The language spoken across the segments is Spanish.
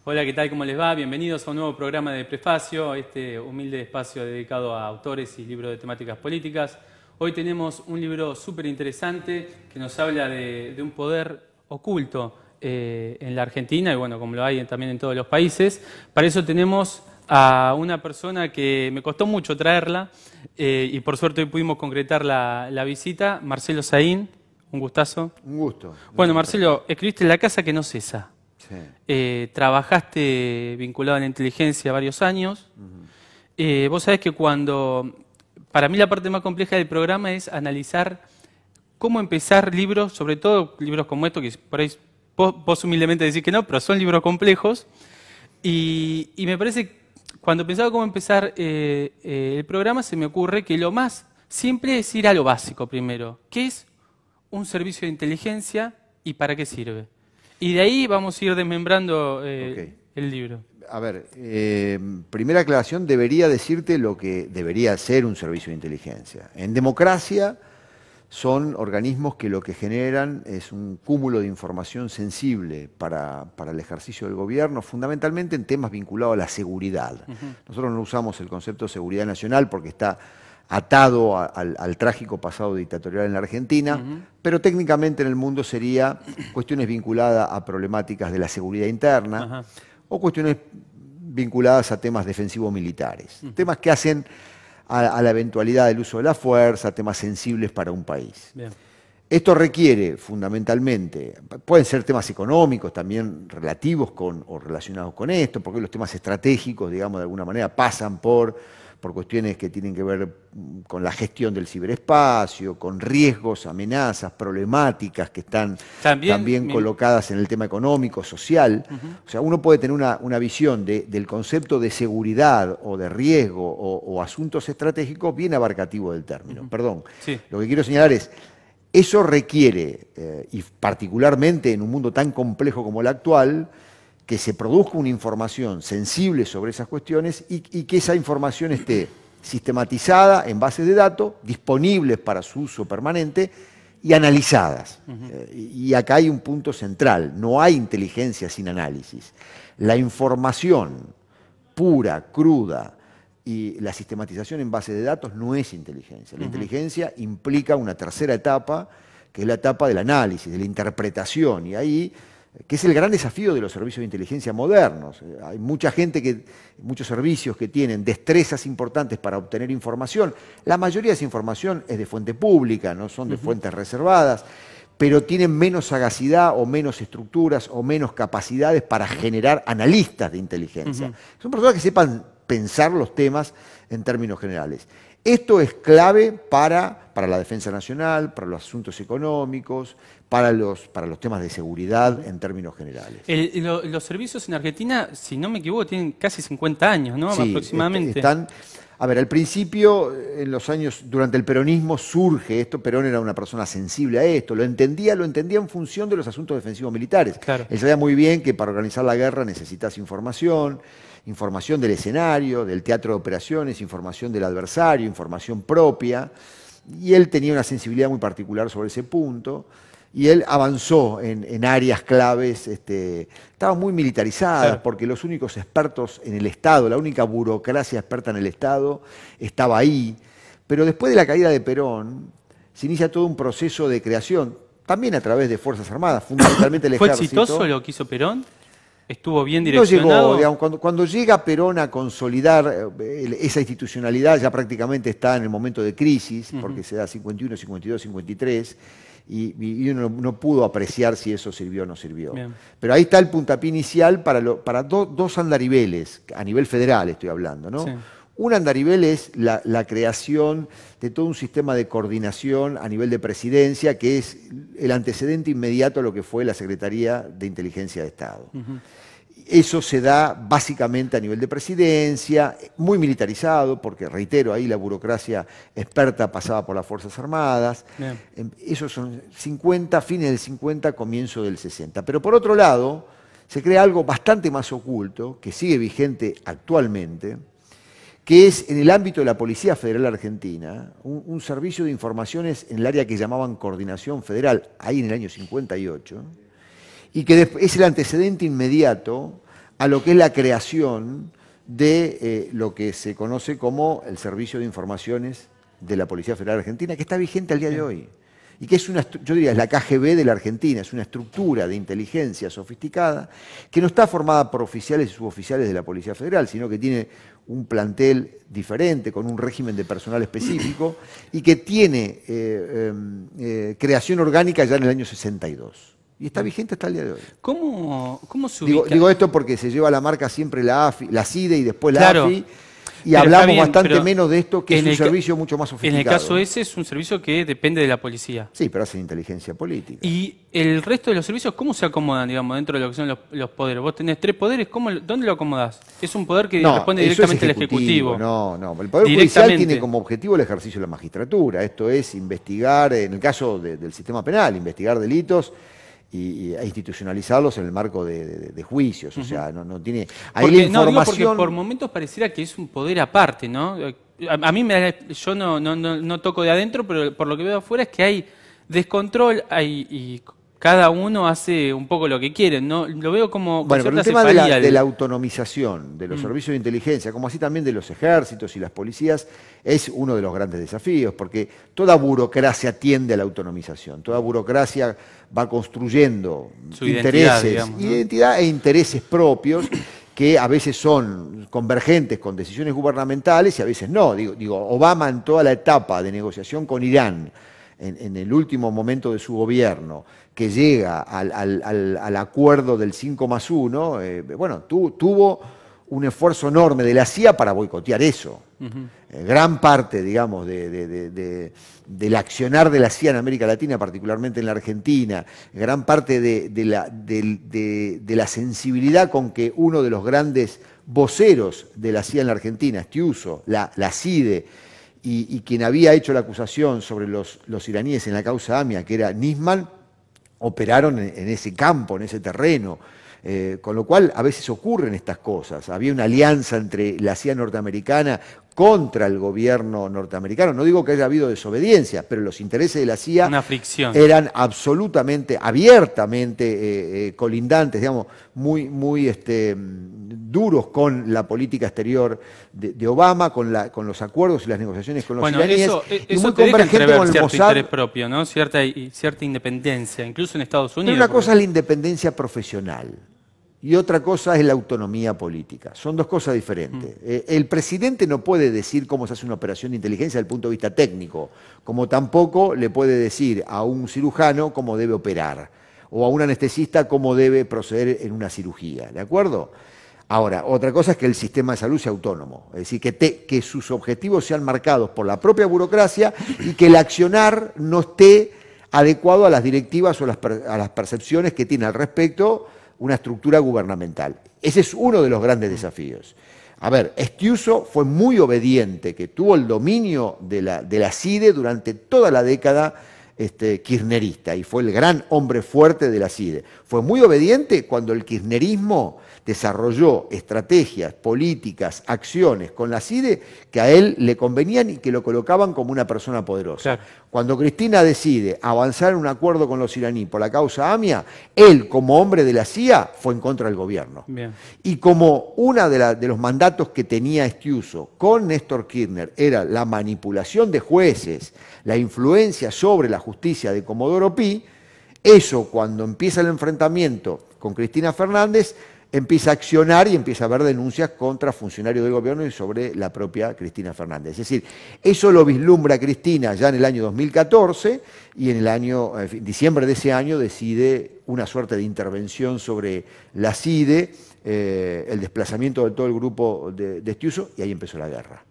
Hola, ¿qué tal? ¿Cómo les va? Bienvenidos a un nuevo programa de Prefacio, este humilde espacio dedicado a autores y libros de temáticas políticas. Hoy tenemos un libro súper interesante que nos habla de un poder oculto en la Argentina y bueno, como lo hay también en todos los países. Para eso tenemos a una persona que me costó mucho traerla y por suerte hoy pudimos concretar la visita, Marcelo Saín. Un gustazo. Un gusto. Bueno, Marcelo, escribiste La casa que no cesa. Sí. Trabajaste vinculado a la inteligencia varios años. Vos sabés que para mí la parte más compleja del programa es analizar cómo empezar libros, sobre todo libros como estos, que por ahí vos humildemente decís que no, pero son libros complejos. Y me parece que cuando pensaba cómo empezar el programa, se me ocurre que lo más simple es ir a lo básico primero. ¿Qué es un servicio de inteligencia y para qué sirve? Y de ahí vamos a ir desmembrando el libro. A ver, primera aclaración, debería decirte lo que debería ser un servicio de inteligencia. En democracia son organismos que lo que generan es un cúmulo de información sensible para el ejercicio del gobierno, fundamentalmente en temas vinculados a la seguridad. Nosotros no usamos el concepto de seguridad nacional porque está atado al trágico pasado dictatorial en la Argentina, pero técnicamente en el mundo sería cuestiones vinculadas a problemáticas de la seguridad interna o cuestiones vinculadas a temas defensivos militares, temas que hacen a la eventualidad del uso de la fuerza, temas sensibles para un país. Bien. Esto requiere fundamentalmente, pueden ser temas económicos también relativos o relacionados con esto, porque los temas estratégicos, digamos, de alguna manera pasan por cuestiones que tienen que ver con la gestión del ciberespacio, con riesgos, amenazas, problemáticas que están también colocadas en el tema económico, social. O sea, uno puede tener una visión del concepto de seguridad o de riesgo o asuntos estratégicos bien abarcativo del término. Perdón, Sí. Lo que quiero señalar es, eso requiere, y particularmente en un mundo tan complejo como el actual, que se produzca una información sensible sobre esas cuestiones y que esa información esté sistematizada en bases de datos, disponibles para su uso permanente y analizadas. Y acá hay un punto central, no hay inteligencia sin análisis. La información pura, cruda y la sistematización en base de datos no es inteligencia. La inteligencia implica una tercera etapa, que es la etapa del análisis, de la interpretación, y ahí que es el gran desafío de los servicios de inteligencia modernos. Hay mucha gente, muchos servicios que tienen destrezas importantes para obtener información. La mayoría de esa información es de fuente pública, no son de fuentes reservadas, pero tienen menos sagacidad o menos estructuras o menos capacidades para generar analistas de inteligencia. Son personas que sepan pensar los temas en términos generales. Esto es clave para la defensa nacional, para los asuntos económicos, para los temas de seguridad en términos generales. Los servicios en Argentina, si no me equivoco, tienen casi 50 años, ¿no? Sí, Aproximadamente. A ver, al principio, en los años, durante el peronismo surge esto. Perón era una persona sensible a esto, lo entendía en función de los asuntos defensivos militares. Claro. Él sabía muy bien que para organizar la guerra necesitas información del escenario, del teatro de operaciones, información del adversario, información propia, y él tenía una sensibilidad muy particular sobre ese punto, y él avanzó en áreas claves, estaban muy militarizadas, claro, porque los únicos expertos en el Estado, la única burocracia experta en el Estado, estaba ahí. Pero después de la caída de Perón, se inicia todo un proceso de creación, también a través de Fuerzas Armadas, fundamentalmente el Ejército. ¿Fue exitoso lo que hizo Perón? ¿Estuvo bien direccionado? No llegó, digamos, cuando llega Perón a consolidar esa institucionalidad, ya prácticamente está en el momento de crisis, porque se da 51, 52, 53, y uno no pudo apreciar si eso sirvió o no sirvió. Bien. Pero ahí está el puntapié inicial para dos andariveles, a nivel federal estoy hablando, ¿no? Sí. Un andarivel es la creación de todo un sistema de coordinación a nivel de presidencia, que es el antecedente inmediato a lo que fue la Secretaría de Inteligencia de Estado. Eso se da básicamente a nivel de presidencia, muy militarizado, porque reitero, ahí la burocracia experta pasaba por las Fuerzas Armadas. Bien. Esos son fines del 50, comienzo del 60. Pero por otro lado, se crea algo bastante más oculto, que sigue vigente actualmente, que es en el ámbito de la Policía Federal Argentina, un servicio de informaciones en el área que llamaban Coordinación Federal, ahí en el año 58, y que es el antecedente inmediato a lo que es la creación de lo que se conoce como el Servicio de Informaciones de la Policía Federal Argentina, que está vigente al día de hoy. Y que es yo diría, es la KGB de la Argentina, es una estructura de inteligencia sofisticada que no está formada por oficiales y suboficiales de la Policía Federal, sino que tiene un plantel diferente, con un régimen de personal específico, y que tiene creación orgánica ya en el año 62. Y está vigente hasta el día de hoy. ¿Cómo se ubica? Digo esto porque se lleva la marca siempre la AFI, la CIDE y después la Claro. AFI. Y Pero hablamos está bien, bastante pero menos de esto, que es en un el ca- servicio mucho más sofisticado. En el caso ese es un servicio que depende de la policía. Sí, pero hacen inteligencia política. ¿Y el resto de los servicios cómo se acomodan, digamos, dentro de lo que son los poderes? Vos tenés 3 poderes, ¿dónde lo acomodás? ¿Es un poder que responde eso directamente es al Ejecutivo? No. El Poder Judicial Directamente. tiene como objetivo el ejercicio de la magistratura. Esto es investigar, en el caso del sistema penal, investigar delitos e institucionalizarlos en el marco de juicios. O sea, no tiene... Ahí Porque, la información... porque por momentos pareciera que es un poder aparte, ¿no? A mí yo no toco de adentro, pero por lo que veo afuera es que hay descontrol y cada uno hace un poco lo que quiere, ¿no? Lo veo como Bueno, pero el cierta tema cefalía de la autonomización de los servicios de inteligencia, como así también de los ejércitos y las policías, es uno de los grandes desafíos, porque toda burocracia tiende a la autonomización, toda burocracia va construyendo su identidad, intereses, digamos, ¿no? identidad e intereses propios que a veces son convergentes con decisiones gubernamentales y a veces no. Digo, Obama en toda la etapa de negociación con Irán, en el último momento de su gobierno, que llega al acuerdo del 5+1, bueno, tuvo un esfuerzo enorme de la CIA para boicotear eso. Gran parte, digamos, del accionar de la CIA en América Latina, particularmente en la Argentina, gran parte de la sensibilidad con que uno de los grandes voceros de la CIA en la Argentina, Estiuso, la CIDE, y quien había hecho la acusación sobre los iraníes en la causa AMIA, que era Nisman, operaron en ese campo, en ese terreno. Con lo cual a veces ocurren estas cosas. Había una alianza entre la CIA norteamericana contra el gobierno norteamericano. No digo que haya habido desobediencia, pero los intereses de la CIA Una fricción. eran absolutamente, abiertamente colindantes, digamos, muy duros con la política exterior de Obama, con los acuerdos y las negociaciones con los iraníes. Y eso muy te deja convergente entrever con el cierto Mossad. interés propio, ¿no? Cierta independencia, incluso en Estados Pero Unidos. una cosa es la independencia profesional y otra cosa es la autonomía política. Son dos cosas diferentes. El presidente no puede decir cómo se hace una operación de inteligencia desde el punto de vista técnico, como tampoco le puede decir a un cirujano cómo debe operar o a un anestesista cómo debe proceder en una cirugía. ¿De acuerdo? Ahora, otra cosa es que el sistema de salud sea autónomo, es decir, que sus objetivos sean marcados por la propia burocracia y que el accionar no esté adecuado a las directivas o a las percepciones que tiene al respecto una estructura gubernamental. Ese es uno de los grandes desafíos. A ver, Estiuso fue muy obediente, que tuvo el dominio de la CIDE durante toda la década kirchnerista y fue el gran hombre fuerte de la CIDE. Fue muy obediente cuando el kirchnerismo desarrolló estrategias, políticas, acciones con la CIDE que a él le convenían y que lo colocaban como una persona poderosa. Claro. Cuando Cristina decide avanzar en un acuerdo con los iraníes por la causa AMIA, él, como hombre de la CIA, fue en contra del gobierno. Bien. Y como uno de los mandatos que tenía Estiuso con Néstor Kirchner era la manipulación de jueces, la influencia sobre la justicia de Comodoro Pi, eso cuando empieza el enfrentamiento con Cristina Fernández, empieza a accionar y empieza a haber denuncias contra funcionarios del gobierno y sobre la propia Cristina Fernández. Es decir, eso lo vislumbra Cristina ya en el año 2014 y en diciembre de ese año decide una suerte de intervención sobre la CIDE, el desplazamiento de todo el grupo de Estiuso y ahí empezó la guerra.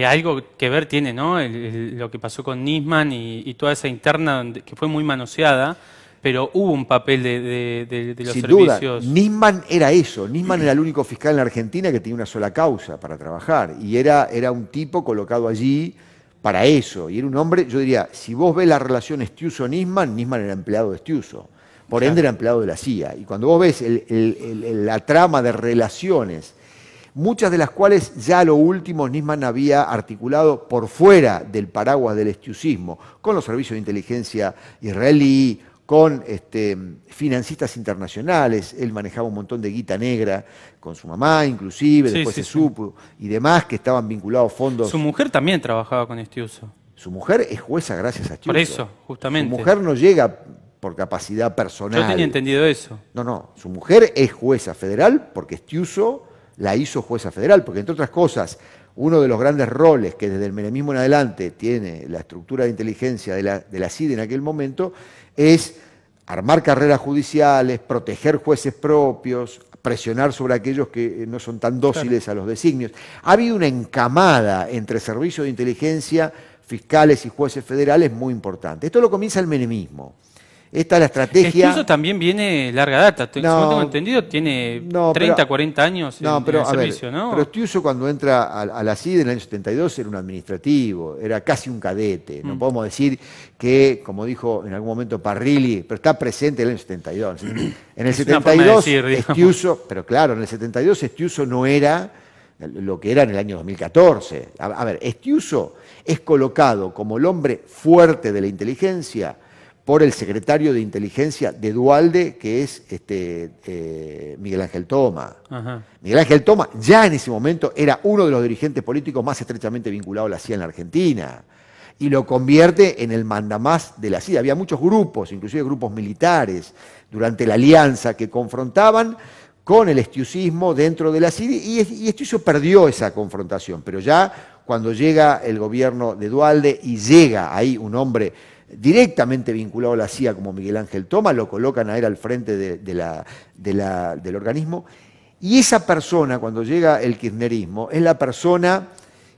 Algo que ver tiene, ¿no? Lo que pasó con Nisman y toda esa interna que fue muy manoseada. Pero hubo un papel de los Sin servicios. Duda. Nisman era eso. Nisman era el único fiscal en la Argentina que tenía una sola causa para trabajar. Y era un tipo colocado allí para eso. Y era un hombre, yo diría, si vos ves la relación Estiuso-Nisman, Nisman era empleado de Estiuso. Por ende era empleado de la CIA. Y cuando vos ves la trama de relaciones, muchas de las cuales ya a lo último Nisman había articulado por fuera del paraguas del estiusismo, con los servicios de inteligencia israelí, con financistas internacionales. Él manejaba un montón de guita negra con su mamá, inclusive, Sí, después sí, se sí. supo, y demás, que estaban vinculados a fondos. Su mujer también trabajaba con Estiuso. Su mujer es jueza gracias a Estiuso. Por eso, justamente. Su mujer no llega por capacidad Yo personal. tenía entendido eso. No, su mujer es jueza federal porque Estiuso la hizo jueza federal, porque entre otras cosas, uno de los grandes roles que desde el menemismo en adelante tiene la estructura de inteligencia de la CIDE en aquel momento es armar carreras judiciales, proteger jueces propios, presionar sobre aquellos que no son tan dóciles a los designios. Ha habido una encamada entre servicios de inteligencia, fiscales y jueces federales muy importante. Esto lo comienza el menemismo. Esta es la estrategia. Estiuso también viene larga data. Según tengo entendido, tiene 30, 40 años en el servicio, ¿no? Pero Estiuso cuando entra a la CIDE en el año 72 era un administrativo, era casi un cadete. No podemos decir que, como dijo en algún momento Parrilli, pero está presente en el año 72. En el 72 Estiuso, pero claro, en el 72 Estiuso no era lo que era en el año 2014. A ver, Estiuso es colocado como el hombre fuerte de la inteligencia por el secretario de inteligencia de Duhalde, que es Miguel Ángel Toma. Ajá. Miguel Ángel Toma ya en ese momento era uno de los dirigentes políticos más estrechamente vinculados a la CIA en la Argentina, y lo convierte en el mandamás de la CIA. Había muchos grupos, inclusive grupos militares, durante la alianza que confrontaban con el estiucismo dentro de la CIDE, y Estiuso perdió esa confrontación, pero ya cuando llega el gobierno de Duhalde y llega ahí un hombre directamente vinculado a la CIA como Miguel Ángel Toma, lo colocan a él al frente del organismo, y esa persona, cuando llega el kirchnerismo, es la persona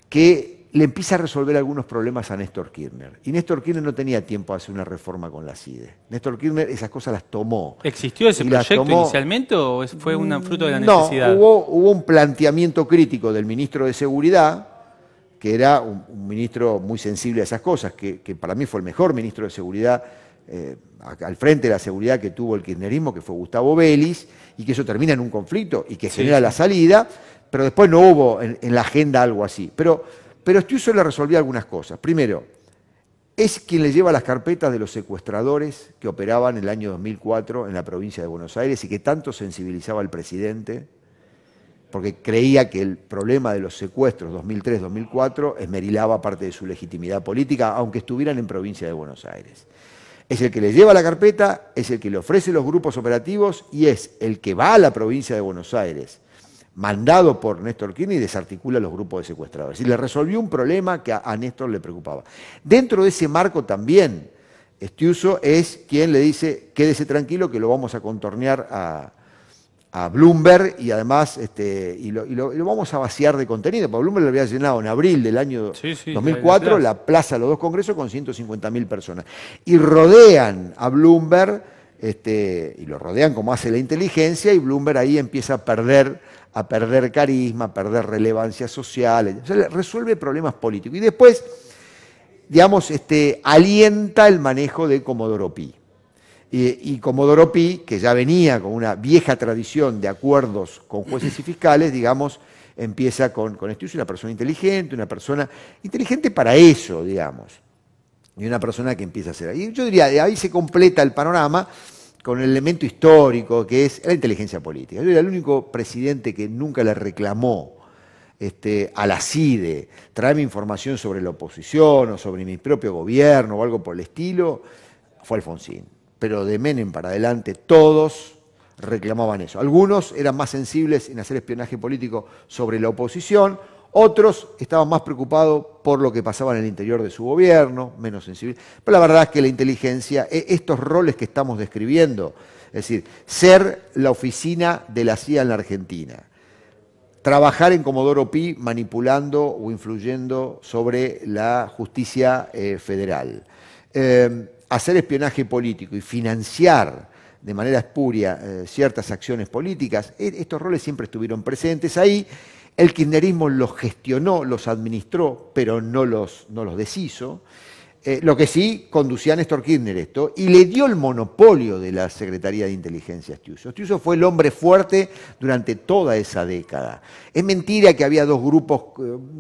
que le empieza a resolver algunos problemas a Néstor Kirchner. Y Néstor Kirchner no tenía tiempo de hacer una reforma con la CIDE. Néstor Kirchner esas cosas las tomó. ¿Existió ese proyecto inicialmente o fue un fruto de la necesidad? No, hubo un planteamiento crítico del ministro de Seguridad, que era un ministro muy sensible a esas cosas, que para mí fue el mejor ministro de Seguridad al frente de la seguridad que tuvo el kirchnerismo, que fue Gustavo Vélez, y que eso termina en un conflicto y que genera la salida, pero después no hubo en la agenda algo así. Pero Estiuso le resolvía algunas cosas. Primero, es quien le lleva las carpetas de los secuestradores que operaban en el año 2004 en la provincia de Buenos Aires y que tanto sensibilizaba al presidente, porque creía que el problema de los secuestros 2003-2004 esmerilaba parte de su legitimidad política, aunque estuvieran en provincia de Buenos Aires. Es el que le lleva la carpeta, es el que le ofrece los grupos operativos y es el que va a la provincia de Buenos Aires, mandado por Néstor Kirchner, y desarticula los grupos de secuestradores. Y le resolvió un problema que a Néstor le preocupaba. Dentro de ese marco también, Estiuso es quien le dice, quédese tranquilo que lo vamos a contornear a Bloomberg, y además y lo vamos a vaciar de contenido, porque Bloomberg lo había llenado en abril del año 2004 la plaza de los dos congresos con 150.000 personas. Y rodean a Bloomberg, y lo rodean como hace la inteligencia, y Bloomberg ahí empieza a perder carisma, a perder relevancia social, o sea, resuelve problemas políticos. Y después, digamos, alienta el manejo de Comodoro Pi. Y Comodoro Pi, que ya venía con una vieja tradición de acuerdos con jueces y fiscales, digamos, empieza con Estiuso, una persona inteligente para eso, digamos, y una persona que empieza a hacer. Y yo diría, de ahí se completa el panorama con el elemento histórico que es la inteligencia política. Yo era el único presidente que nunca le reclamó a la CIDE, traerme información sobre la oposición o sobre mi propio gobierno o algo por el estilo, fue Alfonsín. Pero de Menem para adelante todos reclamaban eso. Algunos eran más sensibles en hacer espionaje político sobre la oposición, otros estaban más preocupados por lo que pasaba en el interior de su gobierno, menos sensibles. Pero la verdad es que la inteligencia, estos roles que estamos describiendo, es decir, ser la oficina de la CIA en la Argentina, trabajar en Comodoro Pi manipulando o influyendo sobre la justicia federal, hacer espionaje político y financiar de manera espuria ciertas acciones políticas, estos roles siempre estuvieron presentes ahí. El kirchnerismo los gestionó, los administró, pero no los deshizo. Lo que sí conducía a Néstor Kirchner esto, y le dio el monopolio de la Secretaría de Inteligencia a Stiuso. Stiuso fue el hombre fuerte durante toda esa década. Es mentira que había dos grupos,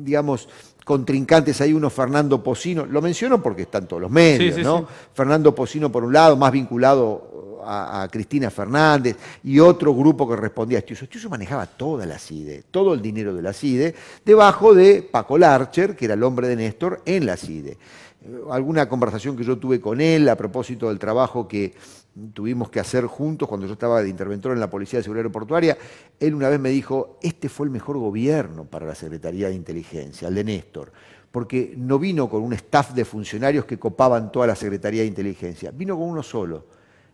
digamos, contrincantes ahí, uno Fernando Pocino, lo menciono porque están todos los medios, ¿no? Sí. Fernando Pocino por un lado, más vinculado a Cristina Fernández, y otro grupo que respondía a Stiuso. Stiuso manejaba toda la CIDE, todo el dinero de la CIDE, debajo de Paco Larcher, que era el hombre de Néstor, en la CIDE. Alguna conversación que yo tuve con él a propósito del trabajo que tuvimos que hacer juntos cuando yo estaba de interventor en la Policía de Seguridad Aeroportuaria, él una vez me dijo, este fue el mejor gobierno para la Secretaría de Inteligencia, el de Néstor, porque no vino con un staff de funcionarios que copaban toda la Secretaría de Inteligencia, vino con uno solo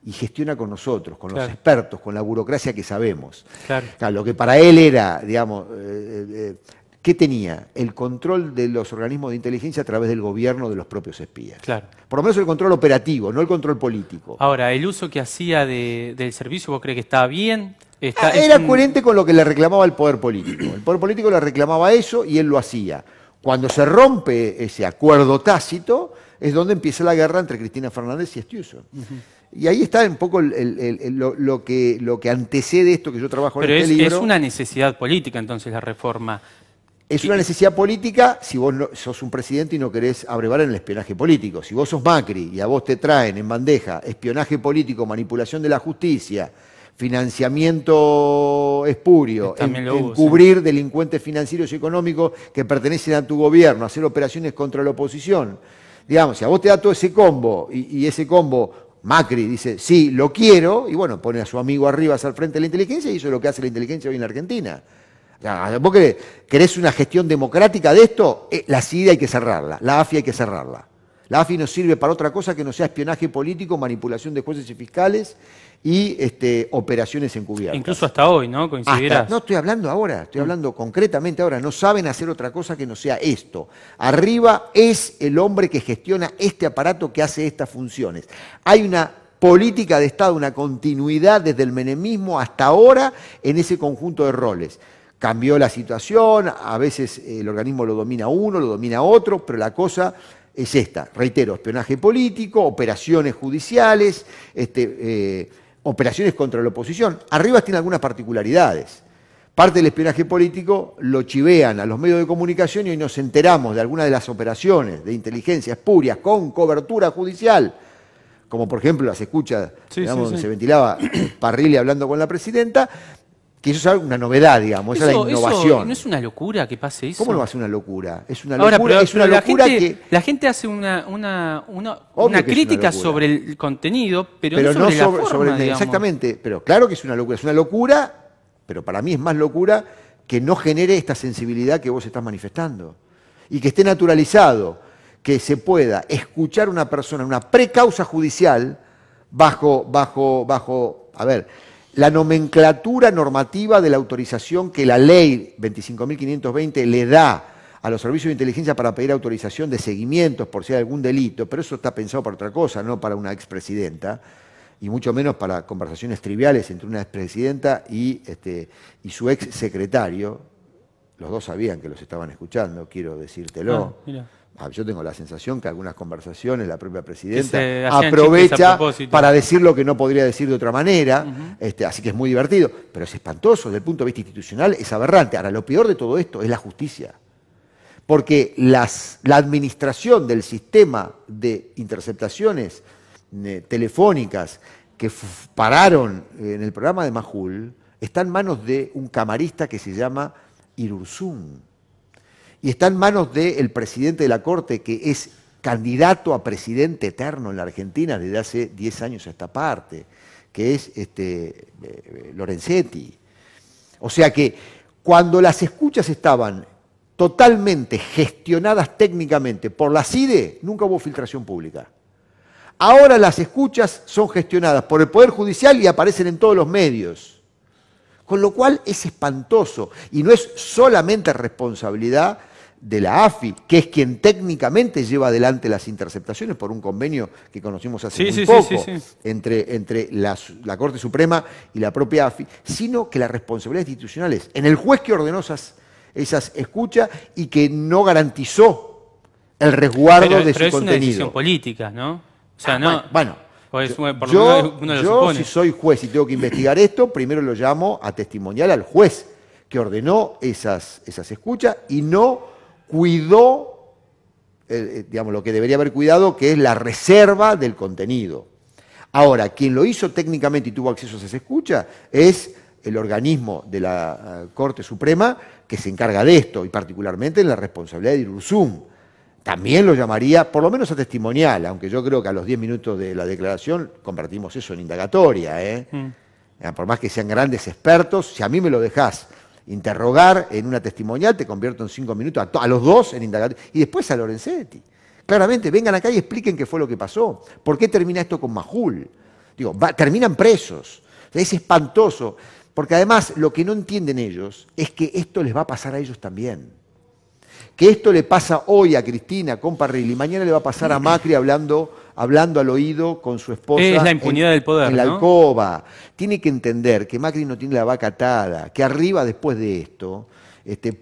y gestiona con nosotros, con los expertos, con la burocracia que sabemos. Claro, lo que para él era, digamos... ¿qué tenía? El control de los organismos de inteligencia a través del gobierno de los propios espías. Claro. Por lo menos el control operativo, no el control político. Ahora, ¿el uso que hacía del servicio vos crees que estaba bien? Era coherente con lo que le reclamaba el poder político. El poder político le reclamaba eso y él lo hacía. Cuando se rompe ese acuerdo tácito, es donde empieza la guerra entre Cristina Fernández y Stiuso. Y ahí está un poco lo que antecede esto que yo trabajo en este libro. Pero es una necesidad política entonces la reforma. Es una necesidad política si vos sos un presidente y no querés abrevar en el espionaje político. Si vos sos Macri y a vos te traen en bandeja espionaje político, manipulación de la justicia, financiamiento espurio, encubrir delincuentes financieros y económicos que pertenecen a tu gobierno, hacer operaciones contra la oposición. Digamos, si a vos te da todo ese combo y ese combo Macri dice, sí, lo quiero, y bueno, pone a su amigo arriba al frente de la inteligencia y eso es lo que hace la inteligencia hoy en la Argentina. ¿Vos querés una gestión democrática de esto? La CIDE hay que cerrarla, la AFI hay que cerrarla. La AFI no sirve para otra cosa que no sea espionaje político, manipulación de jueces y fiscales y operaciones encubiertas. Incluso hasta hoy, ¿no? Coincidirás. No estoy hablando ahora, estoy hablando concretamente ahora. No saben hacer otra cosa que no sea esto. Arriba es el hombre que gestiona este aparato que hace estas funciones. Hay una política de Estado, una continuidad desde el menemismo hasta ahora en ese conjunto de roles. Cambió la situación, a veces el organismo lo domina uno, lo domina otro, pero la cosa es esta. Reitero, espionaje político, operaciones judiciales, operaciones contra la oposición. Arriba tiene algunas particularidades. Parte del espionaje político lo chivean a los medios de comunicación y hoy nos enteramos de algunas de las operaciones de inteligencia espurias con cobertura judicial, como por ejemplo las escuchas, donde se ventilaba Parrilli hablando con la presidenta, que eso es una novedad, digamos, esa es la innovación. ¿No es una locura que pase eso? ¿Cómo no va a ser una locura? Es una locura, la gente hace una crítica sobre el contenido, pero no sobre la forma, digamos. Exactamente, pero claro que es una locura, pero para mí es más locura que no genere esta sensibilidad que vos estás manifestando. Y que esté naturalizado, que se pueda escuchar a una persona, una precausa judicial, bajo, a ver, la nomenclatura normativa de la autorización que la ley 25.520 le da a los servicios de inteligencia para pedir autorización de seguimientos por si hay algún delito, pero eso está pensado para otra cosa, no para una expresidenta, y mucho menos para conversaciones triviales entre una expresidenta y su ex secretario. Los dos sabían que los estaban escuchando, quiero decírtelo. Yo tengo la sensación que algunas conversaciones la propia presidenta aprovecha para decir lo que no podría decir de otra manera, así que es muy divertido, pero es espantoso desde el punto de vista institucional, es aberrante. Ahora, lo peor de todo esto es la justicia, porque la administración del sistema de interceptaciones telefónicas que pararon en el programa de Majul está en manos de un camarista que se llama Irurzun. Y está en manos del presidente de la Corte, que es candidato a presidente eterno en la Argentina desde hace 10 años a esta parte, que es Lorenzetti. O sea que cuando las escuchas estaban totalmente gestionadas técnicamente por la CIDE, nunca hubo filtración pública. Ahora las escuchas son gestionadas por el Poder Judicial y aparecen en todos los medios. Con lo cual es espantoso y no es solamente responsabilidad de la AFI, que es quien técnicamente lleva adelante las interceptaciones por un convenio que conocimos hace muy poco entre la Corte Suprema y la propia AFI, sino que la responsabilidad institucional es en el juez que ordenó esas escuchas y que no garantizó el resguardo de su pero es una decisión contenido. política, ¿no? O sea, no... Bueno, Pues, por lo yo, menos uno lo supone. si soy juez y tengo que investigar esto, primero lo llamo a testimonial al juez que ordenó esas escuchas y no cuidó, digamos, lo que debería haber cuidado, que es la reserva del contenido. Ahora, quien lo hizo técnicamente y tuvo acceso a esas escuchas es el organismo de la Corte Suprema que se encarga de esto, y particularmente en la responsabilidad de Irurzum. También lo llamaría, por lo menos a testimonial, aunque yo creo que a los 10 minutos de la declaración convertimos eso en indagatoria. Por más que sean grandes expertos, si a mí me lo dejás interrogar en una testimonial, te convierto en 5 minutos, a los dos en indagatoria. Y después a Lorenzetti. Claramente, vengan acá y expliquen qué fue lo que pasó. ¿Por qué termina esto con Majul? Digo, terminan presos. O sea, es espantoso. Porque además lo que no entienden ellos es que esto les va a pasar a ellos también. Que esto le pasa hoy a Cristina con Parrilli, mañana le va a pasar a Macri hablando al oído con su esposa. Es la impunidad del poder, en la ¿no? alcoba. Tiene que entender que Macri no tiene la vaca atada, que arriba después de esto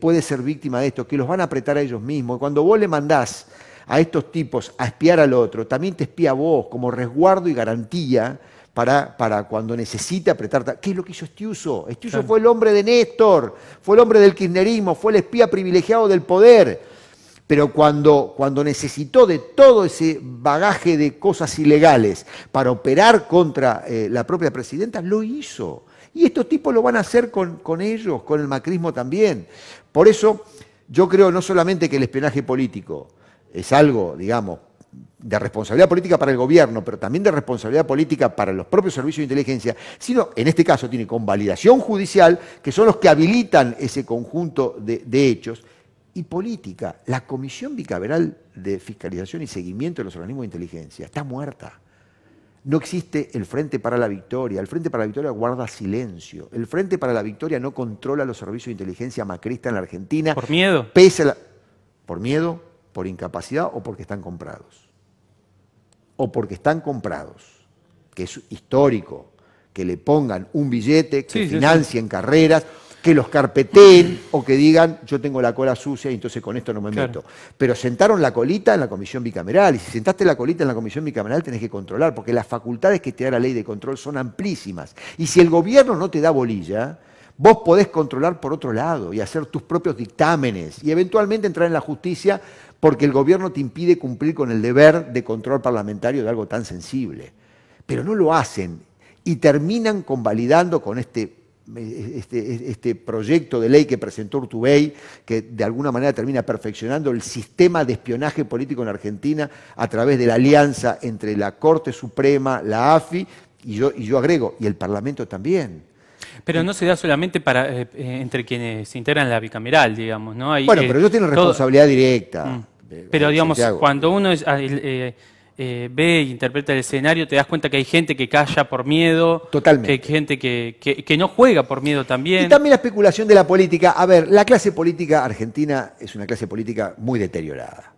puede ser víctima de esto, que los van a apretar a ellos mismos. Cuando vos le mandás a estos tipos a espiar al otro, también te espía a vos como resguardo y garantía para cuando necesite apretar. ¿Qué es lo que hizo Estiuso? Estiuso fue el hombre de Néstor, fue el hombre del kirchnerismo, fue el espía privilegiado del poder. Pero cuando necesitó de todo ese bagaje de cosas ilegales para operar contra la propia presidenta, lo hizo. Y estos tipos lo van a hacer con ellos, con el macrismo también. Por eso yo creo no solamente que el espionaje político es algo, digamos, de responsabilidad política para el gobierno, pero también de responsabilidad política para los propios servicios de inteligencia, sino, en este caso, tiene convalidación judicial, que son los que habilitan ese conjunto de hechos, y política. La Comisión Bicameral de Fiscalización y Seguimiento de los Organismos de Inteligencia está muerta. No existe el Frente para la Victoria. El Frente para la Victoria guarda silencio. El Frente para la Victoria no controla los servicios de inteligencia macrista en la Argentina. ¿Por miedo? Por miedo, por incapacidad o porque están comprados. O porque están comprados, que es histórico, que le pongan un billete, que financien carreras, que los carpeteen o que digan yo tengo la cola sucia y entonces con esto no me meto. Pero sentaron la colita en la Comisión Bicameral y si sentaste la colita en la Comisión Bicameral tenés que controlar porque las facultades que te da la ley de control son amplísimas. Y si el gobierno no te da bolilla, vos podés controlar por otro lado y hacer tus propios dictámenes y eventualmente entrar en la justicia porque el gobierno te impide cumplir con el deber de control parlamentario de algo tan sensible. Pero no lo hacen y terminan convalidando con este proyecto de ley que presentó Urtubey, que de alguna manera termina perfeccionando el sistema de espionaje político en Argentina a través de la alianza entre la Corte Suprema, la AFI, y yo agrego, y el Parlamento también. Pero no se da solamente entre quienes se integran la bicameral, digamos, ¿no? Hay, bueno, pero ellos tienen responsabilidad directa. Pero digamos, Santiago, cuando uno ve e interpreta el escenario, te das cuenta que hay gente que calla por miedo. Totalmente. Que hay gente que no juega por miedo también. Y también la especulación de la política. A ver, la clase política argentina es una clase política muy deteriorada.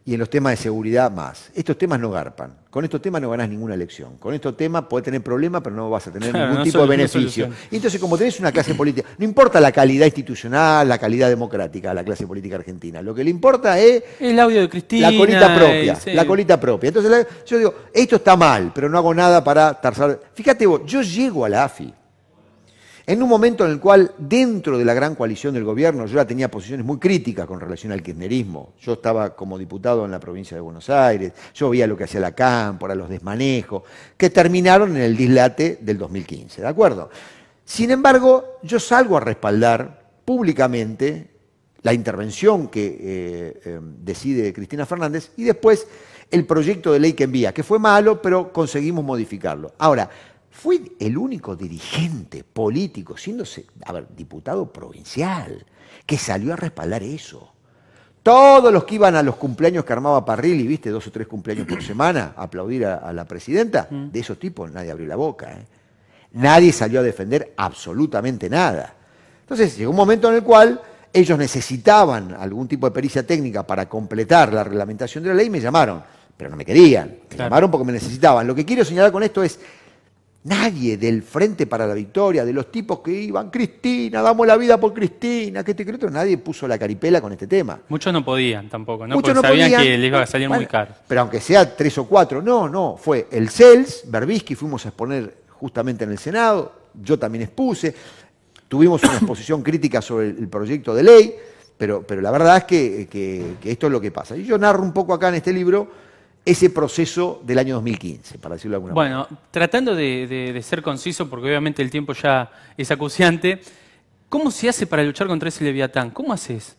Y en los temas de seguridad más. Estos temas no garpan. Con estos temas no ganás ninguna elección. Con estos temas podés tener problemas, pero no vas a tener ningún tipo de beneficio. Y entonces, como tenés una clase política, no importa la calidad institucional, la calidad democrática a la clase política argentina. Lo que le importa es el audio de Cristina. La colita propia. La colita propia. Entonces, yo digo, esto está mal, pero no hago nada para tarzar. Fíjate vos, yo llego a la AFI en un momento en el cual, dentro de la gran coalición del gobierno, yo ya tenía posiciones muy críticas con relación al kirchnerismo. Yo estaba como diputado en la provincia de Buenos Aires, yo veía lo que hacía la Cámpora, los desmanejos, que terminaron en el dislate del 2015, ¿de acuerdo? Sin embargo, yo salgo a respaldar públicamente la intervención que decide Cristina Fernández y después el proyecto de ley que envía, que fue malo, pero conseguimos modificarlo. Ahora, fui el único dirigente político, siéndose, diputado provincial, que salió a respaldar eso. Todos los que iban a los cumpleaños que armaba Parrilli, viste, 2 o 3 cumpleaños por semana, a aplaudir a la presidenta, de esos tipos nadie abrió la boca. Nadie salió a defender absolutamente nada. Entonces llegó un momento en el cual ellos necesitaban algún tipo de pericia técnica para completar la reglamentación de la ley y me llamaron, pero no me querían. Me llamaron porque me necesitaban. Lo que quiero señalar con esto es, Nadie del Frente para la Victoria, de los tipos que iban, Cristina, damos la vida por Cristina, que que otro, nadie puso la caripela con este tema. Muchos no podían tampoco, ¿no? Muchos Porque no sabían podían, que les iba a salir muy caro. Pero aunque sea 3 o 4, no, fue el CELS, Berbisky, fuimos a exponer justamente en el Senado, yo también expuse, tuvimos una exposición crítica sobre el proyecto de ley, pero la verdad es que esto es lo que pasa. Y yo narro un poco acá en este libro ese proceso del año 2015, para decirlo de alguna manera. Bueno, tratando de ser conciso, porque obviamente el tiempo ya es acuciante, ¿cómo se hace para luchar contra ese Leviatán? ¿Cómo haces?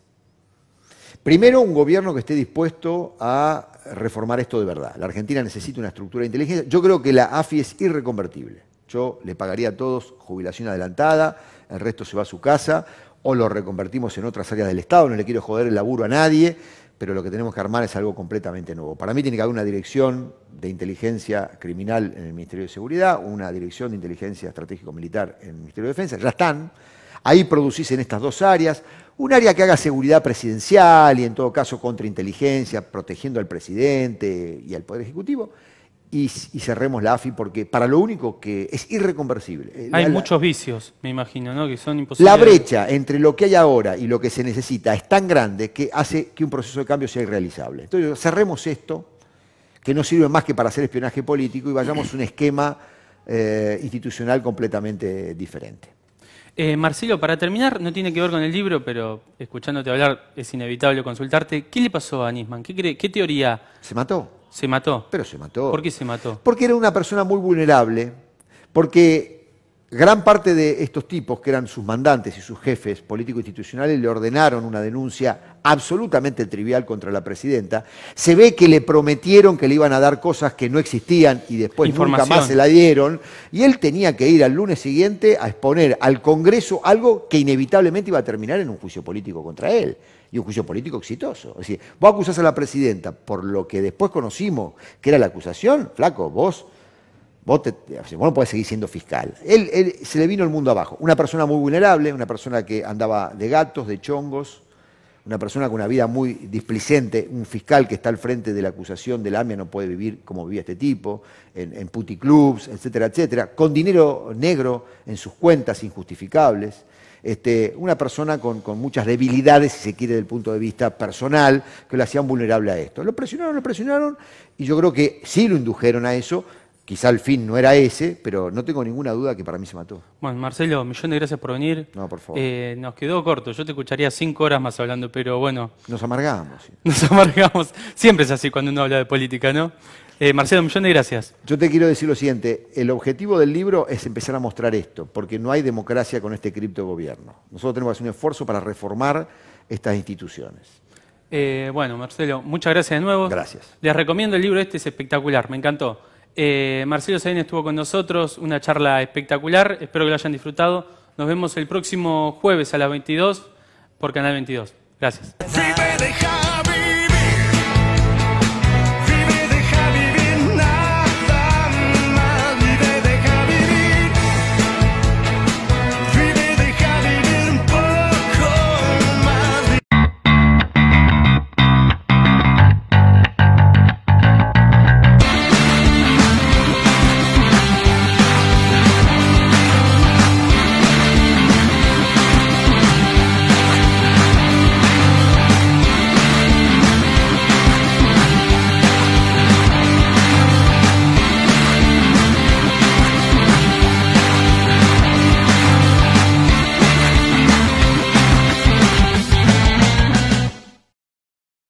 Primero, un gobierno que esté dispuesto a reformar esto de verdad. La Argentina necesita una estructura de inteligencia. Yo creo que la AFI es irreconvertible. Yo le pagaría a todos jubilación adelantada, el resto se va a su casa, o lo reconvertimos en otras áreas del Estado. No le quiero joder el laburo a nadie, pero lo que tenemos que armar es algo completamente nuevo. Para mí tiene que haber una dirección de inteligencia criminal en el Ministerio de Seguridad, una dirección de inteligencia estratégico-militar en el Ministerio de Defensa, ya están. Ahí producís en estas dos áreas, un área que haga seguridad presidencial y en todo caso contrainteligencia, protegiendo al presidente y al Poder Ejecutivo, y cerremos la AFI porque para lo único que es irreconversible. Hay muchos vicios, me imagino, ¿no? Que son imposibles. La brecha entre lo que hay ahora y lo que se necesita es tan grande que hace que un proceso de cambio sea irrealizable. Entonces cerremos esto, que no sirve más que para hacer espionaje político, y vayamos a un esquema institucional completamente diferente. Marcelo, para terminar, no tiene que ver con el libro, pero escuchándote hablar es inevitable consultarte. ¿Qué le pasó a Nisman? ¿Qué teoría? ¿Se mató? ¿Se mató? Pero se mató. ¿Por qué se mató? Porque era una persona muy vulnerable, porque gran parte de estos tipos, que eran sus mandantes y sus jefes político-institucionales, le ordenaron una denuncia absolutamente trivial contra la presidenta. Se ve que le prometieron que le iban a dar cosas que no existían y después nunca más se la dieron. Y él tenía que ir al lunes siguiente a exponer al Congreso algo que inevitablemente iba a terminar en un juicio político contra él. Y un juicio político exitoso. Es decir, vos acusás a la presidenta por lo que después conocimos que era la acusación, flaco, vos no podés seguir siendo fiscal. Él se le vino el mundo abajo. Una persona muy vulnerable, una persona que andaba de gatos, de chongos, una persona con una vida muy displicente, un fiscal que está al frente de la acusación de la AMIA no puede vivir como vivía este tipo, en puticlubs, etcétera, etcétera, con dinero negro en sus cuentas injustificables. Una persona con muchas debilidades, si se quiere, desde el punto de vista personal, que lo hacían vulnerable a esto. Lo presionaron, y yo creo que sí lo indujeron a eso. Quizá el fin no era ese, pero no tengo ninguna duda que para mí se mató. Bueno, Marcelo, millón de gracias por venir. No, por favor. Nos quedó corto, yo te escucharía 5 horas más hablando, pero bueno. Nos amargamos. Sí. Nos amargamos. Siempre es así cuando uno habla de política, ¿no? Marcelo, millón de gracias. Yo te quiero decir lo siguiente, el objetivo del libro es empezar a mostrar esto, porque no hay democracia con este criptogobierno. Nosotros tenemos que hacer un esfuerzo para reformar estas instituciones. Bueno, Marcelo, muchas gracias de nuevo. Gracias. Les recomiendo el libro, es espectacular, me encantó. Marcelo Saín estuvo con nosotros, una charla espectacular, espero que lo hayan disfrutado. Nos vemos el próximo jueves a las 22 por Canal 22. Gracias.